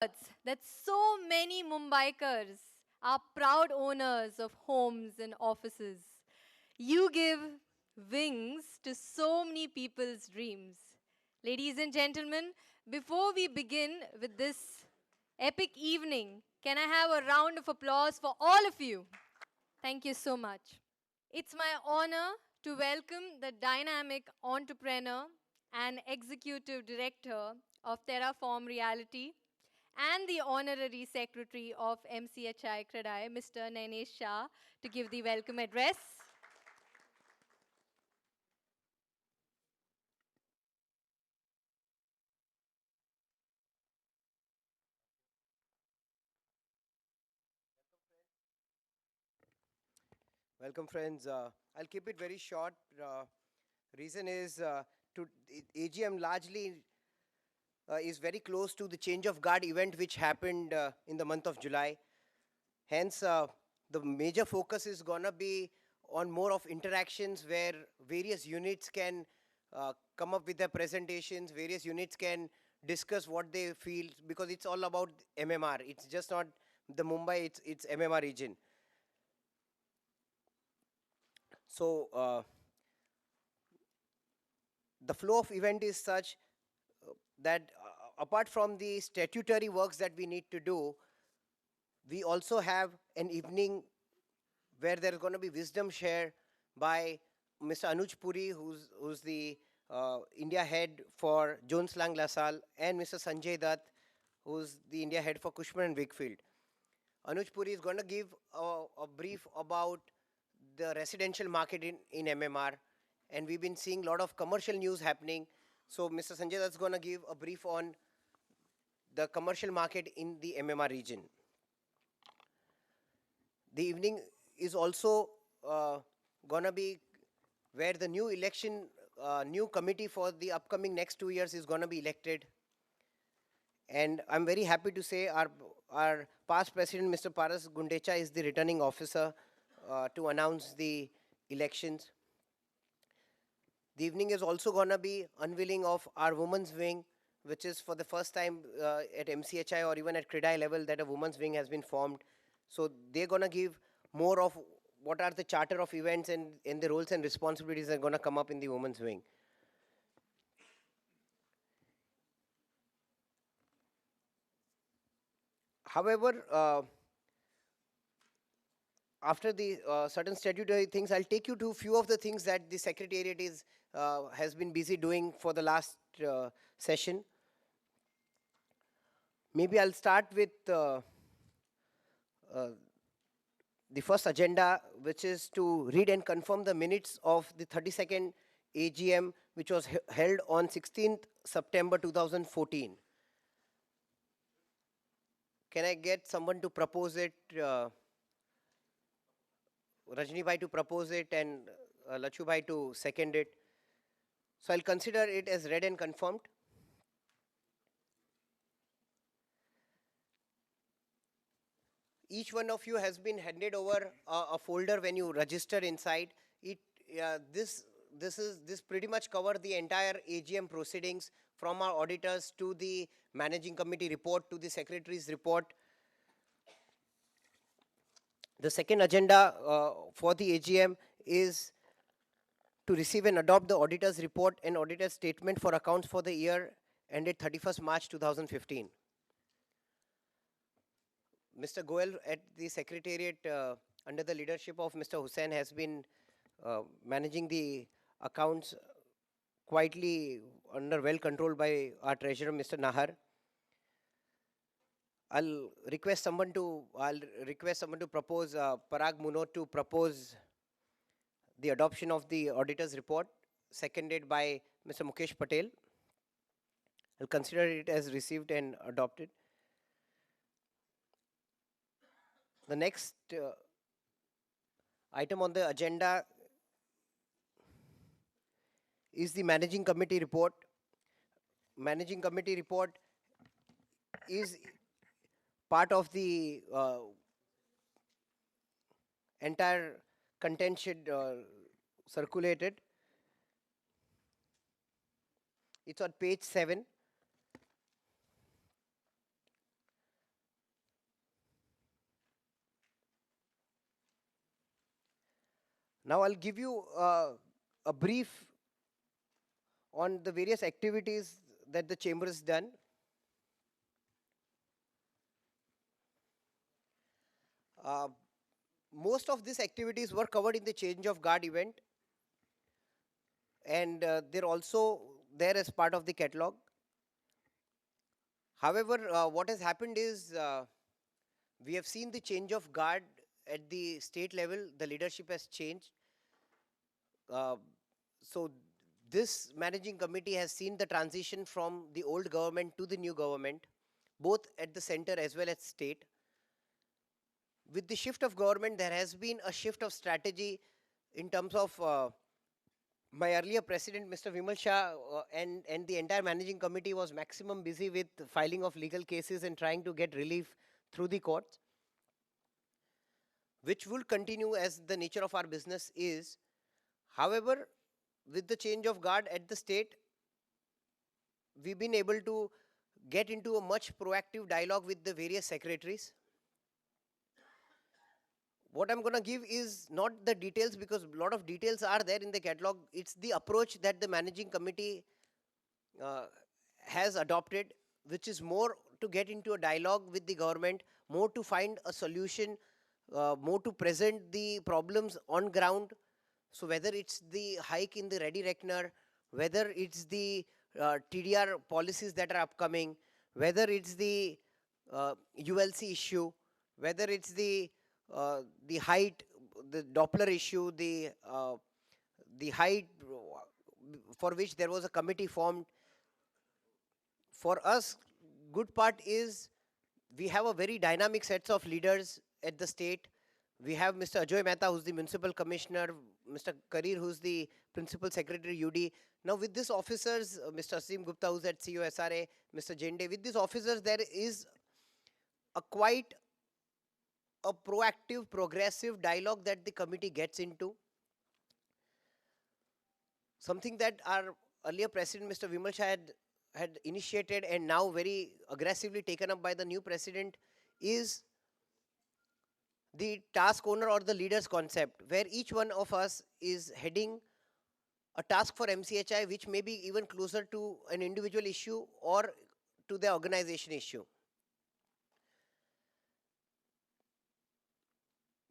That so many Mumbaikars are proud owners of homes and offices. You give wings to so many people's dreams. Ladies and gentlemen, before we begin with this epic evening, can I have a round of applause for all of you? Thank you so much. It's my honor to welcome the dynamic entrepreneur and executive director of Terraform Reality and the honorary secretary of MCHI-CREDAI, Mr. Nainesh Shah, to give the welcome address. Welcome, friends. I'll keep it very short. Reason is AGM largely is very close to the change of guard event which happened in the month of July. Hence, the major focus is gonna be on more of interactions where various units can come up with their presentations. Various units can discuss what they feel because it's all about MMR. It's just not the Mumbai. It's MMR region. So the flow of event is such that apart from the statutory works that we need to do, we also have an evening where there is going to be wisdom share by Mr. Anuj Puri, who's the India head for Jones Lang LaSalle, and Mr. Sanjay Dutt, who's the India head for Cushman and Wakefield. Anuj Puri is going to give a brief about the residential market in MMR, and we've been seeing a lot of commercial news happening. So Mr. Sanjay Dutt is going to give a brief on the commercial market in the MMR region. The evening is also going to be where the new election, new committee for the upcoming next 2 years is going to be elected. And I'm very happy to say our past president, Mr. Paras Gundecha, is the returning officer to announce the elections. The evening is also going to be unveiling of our women's wing, which is for the first time at MCHI or even at CREDAI level that a women's wing has been formed. So they're going to give more of what are the charter of events and the roles and responsibilities that are going to come up in the women's wing. However, after the certain statutory things, I'll take you to a few of the things that the Secretariat has been busy doing for the last session. Maybe I'll start with the first agenda, which is to read and confirm the minutes of the 32nd AGM, which was held on 16th September 2014. Can I get someone to propose it? Rajni Bhai to propose it and Lachu Bhai to second it. So I'll consider it as read and confirmed. Each one of you has been handed over a folder when you register inside. This pretty much covered the entire AGM proceedings from our auditors to the managing committee report to the secretary's report. The second agenda for the AGM is to receive and adopt the auditor's report and auditor's statement for accounts for the year ended 31st March 2015. Mr. Goel at the Secretariat under the leadership of Mr. Hussain has been managing the accounts quietly under well control by our treasurer, Mr. Nahar. I'll request someone to propose Parag Munot to propose the adoption of the auditor's report, seconded by Mr. Mukesh Patel. I'll consider it as received and adopted. The next item on the agenda is the managing committee report. Managing committee report is part of the entire content sheet circulated. It's on page 7. Now I'll give you a brief on the various activities that the chamber has done. Uh, Most of these activities were covered in the change of guard event, and they're also there as part of the catalog. However, what has happened is we have seen the change of guard at the state level. The leadership has changed. Uh, so this managing committee has seen the transition from the old government to the new government, both at the center as well as state. With the shift of government, there has been a shift of strategy in terms of my earlier president, Mr. Vimal Shah, and the entire managing committee was maximum busy with filing of legal cases and trying to get relief through the courts, which will continue as the nature of our business is. However, with the change of guard at the state, we've been able to get into a much proactive dialogue with the various secretaries. What I'm going to give is not the details, because a lot of details are there in the catalog. It's the approach that the managing committee uh, has adopted, which is more to get into a dialogue with the government, more to find a solution, more to present the problems on ground. So whether it's the hike in the ready reckoner, whether it's the TDR policies that are upcoming, whether it's the ULC issue, whether it's the height, the Doppler issue, the height for which there was a committee formed. For us, good part is we have a very dynamic sets of leaders at the state. We have Mr. Ajoy Mehta, who's the municipal commissioner, Mr. Karir, who's the principal secretary UD. Now with these officers, Mr. Asim Gupta, who's at COSRA, Mr. Jende, with these officers there is a quite a proactive, progressive dialogue that the committee gets into. Something that our earlier president, Mr. Vimal Shah, had initiated and now very aggressively taken up by the new president is the task owner or the leaders concept, where each one of us is heading a task for MCHI, which may be even closer to an individual issue or to the organization issue.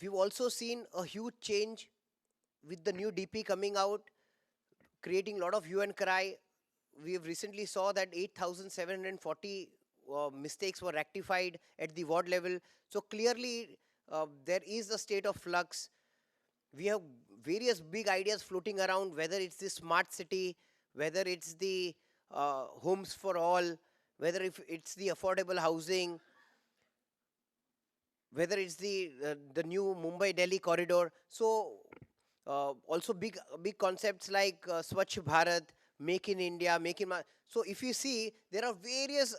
We've also seen a huge change with the new DP coming out, creating a lot of hue and cry. We have recently saw that 8,740 mistakes were rectified at the ward level. So clearly there is a state of flux. We have various big ideas floating around, whether it's the smart city, whether it's the homes for all, whether if it's the affordable housing, whether it's the new Mumbai-Delhi corridor. So also big concepts like Swachh Bharat, Make in India, so if you see, there are various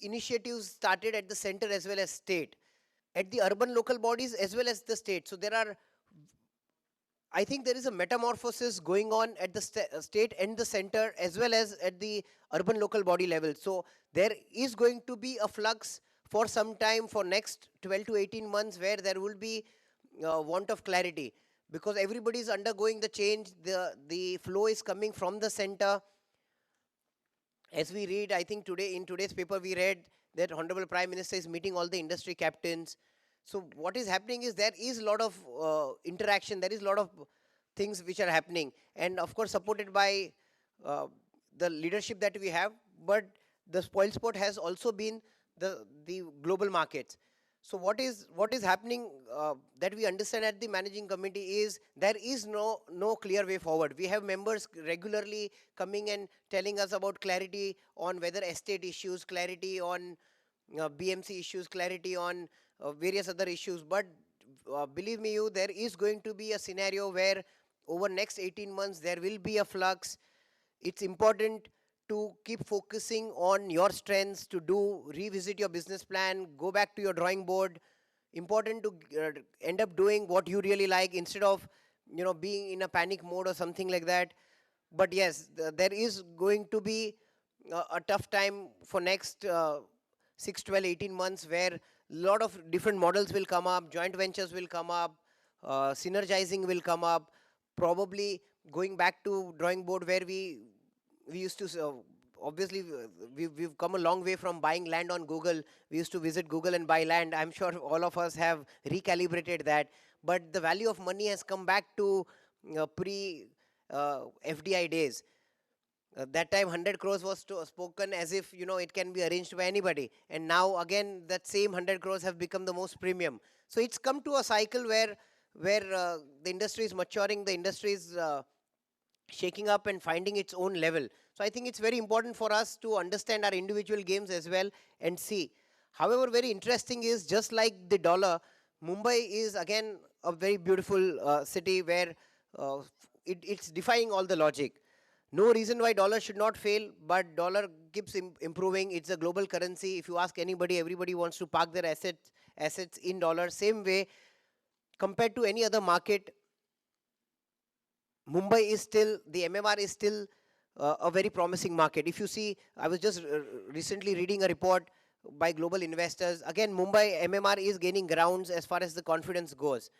initiatives started at the center as well as state, at the urban local bodies as well as the state. So there are, I think there is a metamorphosis going on at the state and the center as well as at the urban local body level. So there is going to be a flux for some time, for next 12 to 18 months, where there will be want of clarity, because everybody is undergoing the change. The flow is coming from the center. As we read, I think today in today's paper we read that Honorable Prime Minister is meeting all the industry captains. So what is happening is there is a lot of interaction, there is a lot of things which are happening, and of course supported by the leadership that we have. But the spoil sport has also been the global markets. So what is happening that we understand at the managing committee is there is no clear way forward. We have members regularly coming and telling us about clarity on whether estate issues, clarity on BMC issues, clarity on various other issues. But believe me you, there is going to be a scenario where over next 18 months there will be a flux. It's important to keep focusing on your strengths, to revisit your business plan, go back to your drawing board. Important to end up doing what you really like instead of being in a panic mode or something like that. But yes, there is going to be a tough time for next 6, 12, 18 months, where a lot of different models will come up, joint ventures will come up, synergizing will come up, probably going back to drawing board where we used to obviously we've come a long way from buying land on Google. We used to visit Google and buy land. I'm sure all of us have recalibrated that, but the value of money has come back to pre FDI days. That time 100 crores was spoken as if it can be arranged by anybody, and now again that same 100 crores have become the most premium. So it's come to a cycle where the industry is maturing, the industry is shaking up and finding its own level. So I think it's very important for us to understand our individual games as well and see. However, very interesting is, just like the dollar, Mumbai is again a very beautiful city where it's defying all the logic. No reason why dollar should not fail, but dollar keeps improving. It's a global currency. If you ask anybody, everybody wants to park their assets in dollars. Same way, compared to any other market, Mumbai is still, the MMR is still a very promising market. If you see, I was just recently reading a report by global investors. Again, Mumbai MMR is gaining grounds as far as the confidence goes.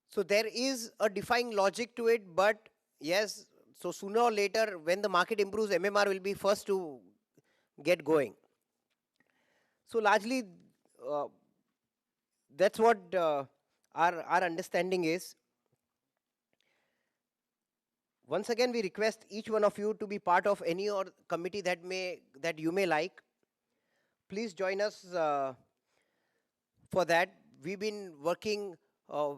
So there is a defying logic to it, but yes, so sooner or later, when the market improves, MMR will be first to get going. So largely, uh, that's what our understanding is. Once again, we request each one of you to be part of any or committee that you may like. Please join us for that. We've been working uh,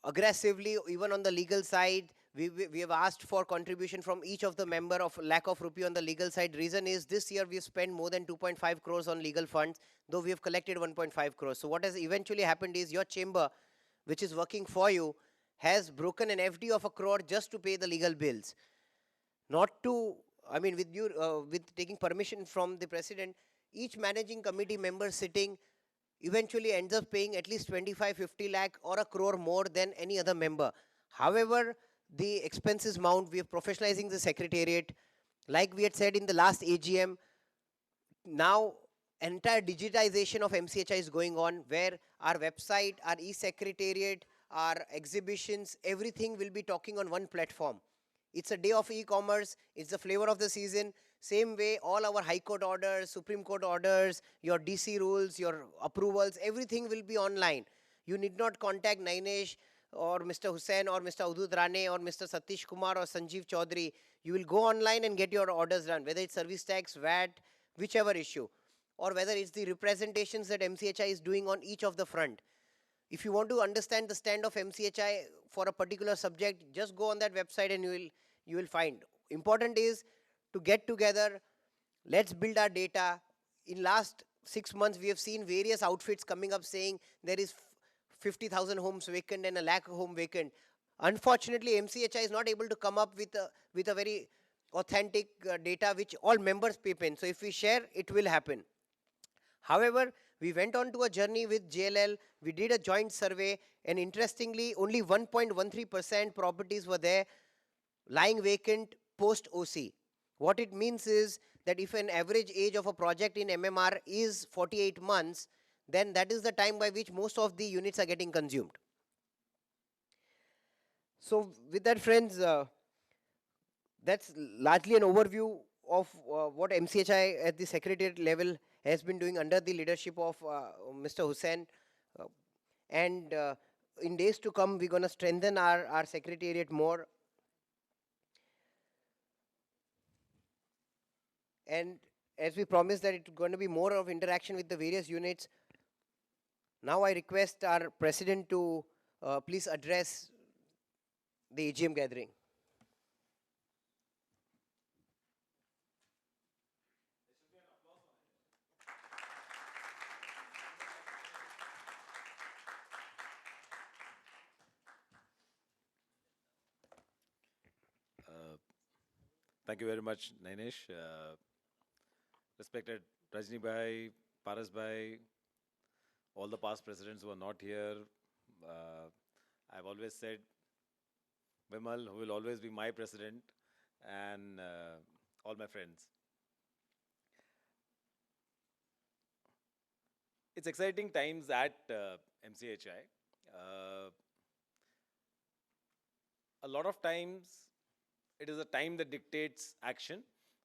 aggressively, even on the legal side. We have asked for contribution from each of the member of lakh of rupee on the legal side. Reason is, this year we've spent more than 2.5 crores on legal funds, though we have collected 1.5 crores. So what has eventually happened is, your chamber, which is working for you, has broken an FD of 1 crore just to pay the legal bills. Not to, I mean, with taking permission from the president, each managing committee member sitting eventually ends up paying at least 25, 50 lakh or 1 crore more than any other member. However, the expenses mount. We are professionalizing the secretariat. Like we had said in the last AGM, now entire digitization of MCHI is going on, where our website, our e-secretariat, our exhibitions, everything will be talking on one platform. It's a day of e-commerce. It's the flavor of the season. Same way, all our High Court orders, Supreme Court orders, your DC rules, your approvals, everything will be online. You need not contact Nainesh or Mr. Hussain or Mr. Udud Rane or Mr. Satish Kumar or Sanjeev Chaudhary. You will go online and get your orders done, whether it's service tax, VAT, whichever issue, or whether it's the representations that MCHI is doing on each of the front. If you want to understand the stand of MCHI for a particular subject, just go on that website and you will find. Important is to get together. Let's build our data. In last 6 months, we have seen various outfits coming up saying there is 50,000 homes vacant and a lakh home vacant. Unfortunately, MCHI is not able to come up with a very authentic data which all members peep in. So if we share, it will happen. However, we went on to a journey with JLL. We did a joint survey, and interestingly, only 1.13% properties were there lying vacant post OC. What it means is that if an average age of a project in MMR is 48 months, then that is the time by which most of the units are getting consumed. So with that, friends, that's largely an overview of what MCHI at the secretariat level has been doing under the leadership of Mr. Hussain. Uh, and in days to come, we're going to strengthen our secretariat more. And as we promised that it's going to be more of interaction with the various units, now I request our president to please address the AGM gathering. Uh, Thank you very much, Nainesh. Respected Rajni Bhai, Paras Bhai, all the past presidents who are not here. Uh, I've always said Vimal, who will always be my president, and all my friends. It's exciting times at MCHI. Uh, a lot of times it is a time that dictates action,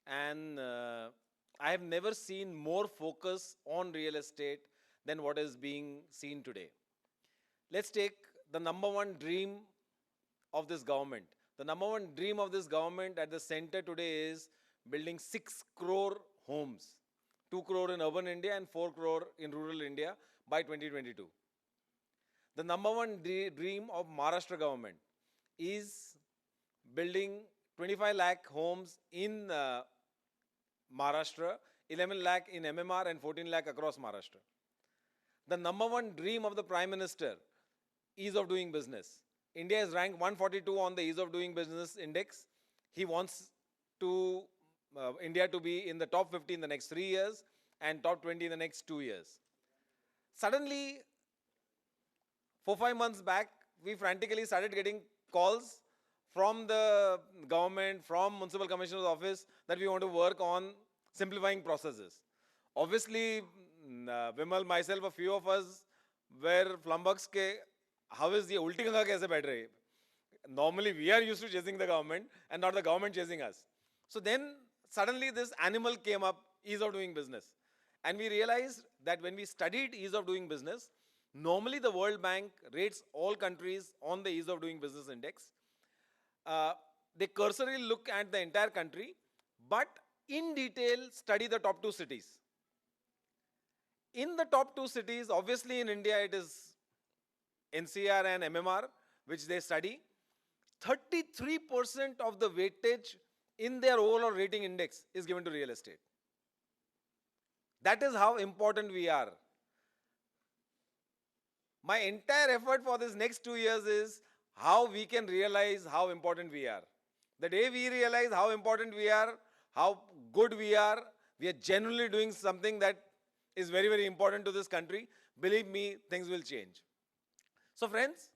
and I have never seen more focus on real estate than what is being seen today. Let's take the number one dream of this government. The number one dream of this government at the center today is building 6 crore homes, 2 crore in urban India and 4 crore in rural India by 2022. The number one dream of Maharashtra government is building 25 lakh homes in Maharashtra, 11 lakh in MMR and 14 lakh across Maharashtra. The number one dream of the Prime Minister, ease of doing business. India is ranked 142 on the ease of doing business index. He wants to India to be in the top 50 in the next 3 years and top 20 in the next 2 years. Suddenly, 4-5 months back, we frantically started getting calls from the government, from Municipal Commissioner's office, that we want to work on simplifying processes. Obviously, Vimal, myself, a few of us were flummoxed ke, how is the ulti ganga kaise baith rahi? Normally, we are used to chasing the government and not the government chasing us. So then, suddenly this animal came up, ease of doing business. And we realized that when we studied ease of doing business, normally the World Bank rates all countries on the ease of doing business index. They cursorily look at the entire country, but in detail study the top 2 cities. In the top 2 cities, obviously in India it is NCR and MMR, which they study. 33% of the weightage in their overall rating index is given to real estate. That is how important we are. My entire effort for this next 2 years is how we can realize how important we are. The day we realize how important we are, how good we are genuinely doing something that is very, very important to this country, believe me, things will change. So friends,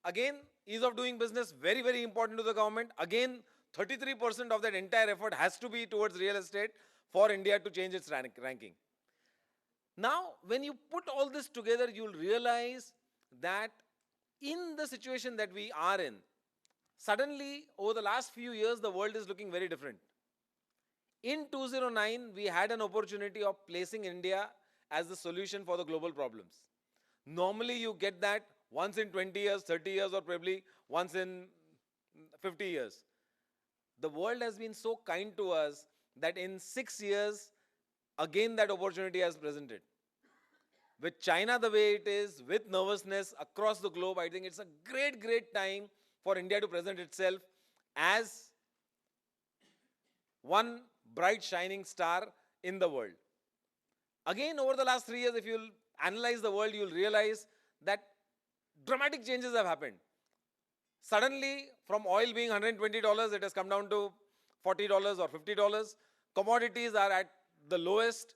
again, ease of doing business, very, very important to the government. Again, 33% of that entire effort has to be towards real estate for India to change its ranking. Now, when you put all this together, you'll realize that in the situation that we are in, suddenly, over the last few years, the world is looking very different. In 2009, we had an opportunity of placing India as the solution for the global problems. Normally, you get that once in 20 years, 30 years, or probably once in 50 years. The world has been so kind to us that in 6 years, again that opportunity has presented. With China the way it is, with nervousness across the globe, I think it's a great, great time for India to present itself as one bright shining star in the world. Again, over the last 3 years, if you'll analyze the world, you'll realize that dramatic changes have happened. Suddenly, from oil being $120, it has come down to $40 or $50. Commodities are at the lowest.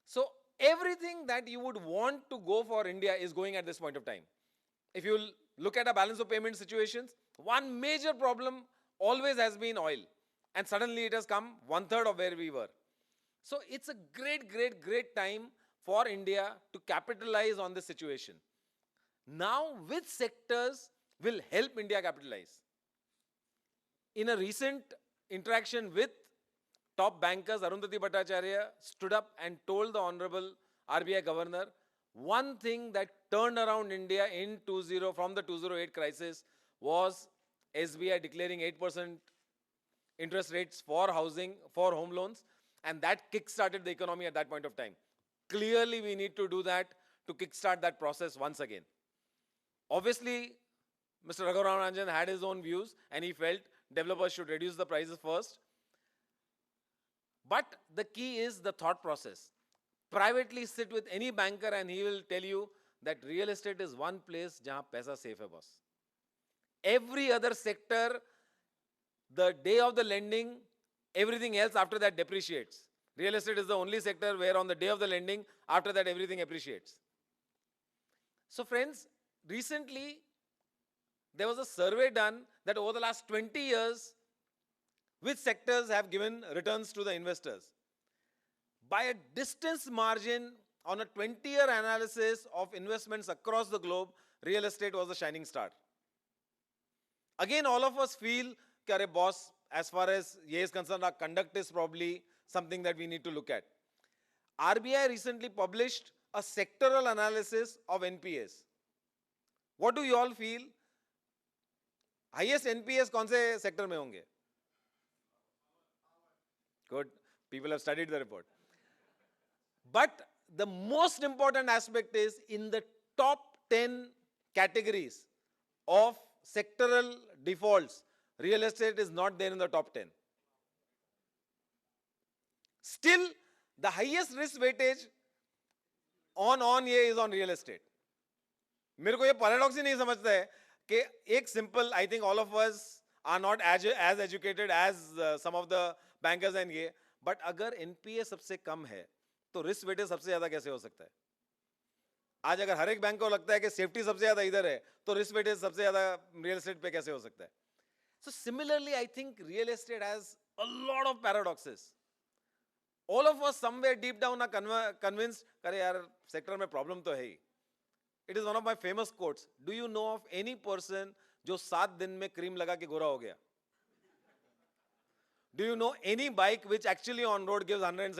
So everything that you would want to go for India is going at this point of time. If you look at a balance of payment situations, one major problem always has been oil. And suddenly it has come 1/3 of where we were. So it's a great, great, great time for India to capitalize on this situation. Now, which sectors will help India capitalize? In a recent interaction with top bankers, Arundhati Bhattacharya stood up and told the Honorable RBI Governor, one thing that turned around India in from the 2008 crisis was SBI declaring 8% interest rates for housing, for home loans, and that kick-started the economy at that point of time. Clearly, we need to do that to kick-start that process once again. Obviously, Mr. Raghuram Ranjan had his own views and he felt developers should reduce the prices first. But the key is the thought process. Privately sit with any banker and he will tell you that real estate is one place jahan paisa safe hai boss. Every other sector, the day of the lending, everything else after that depreciates. Real estate is the only sector where on the day of the lending, after that everything appreciates. So friends, recently there was a survey done that over the last 20 years, which sectors have given returns to the investors. By a distance margin, on a 20-year analysis of investments across the globe, real estate was the shining star. Again, all of us feel, "Kare boss, as far as ye is concerned, our conduct is probably something that we need to look at." RBI recently published a sectoral analysis of NPAs. What do you all feel? Highest NPAs कौन से sector में होंगे? Good. People have studied the report. But the most important aspect is in the top 10 categories of sectoral defaults, real estate is not there in the top 10. Still, the highest risk weightage on ये is on real estate. मेरे को ये paradox ही नहीं समझता है कि एक simple, I think all of us are not as educated as some of the bankers and ये, but अगर NPA सबसे कम है तो risk weightage सबसे ज़्यादा कैसे हो सकता है? आज अगर हर एक बैंक को लगता है कि सेफ्टी सबसे ज़्यादा इधर है तो risk weightage सबसे ज़्यादा real estate पे कैसे हो सकता है? So similarly, I think real estate has a lot of paradoxes. All of us somewhere deep down are convinced, अरे यार sector में problem तो है ही. It is one of my famous quotes. Do you know of any person जो 7 दिन में cream लगा के गोरा हो गया? Do you know any bike which actually on road gives 170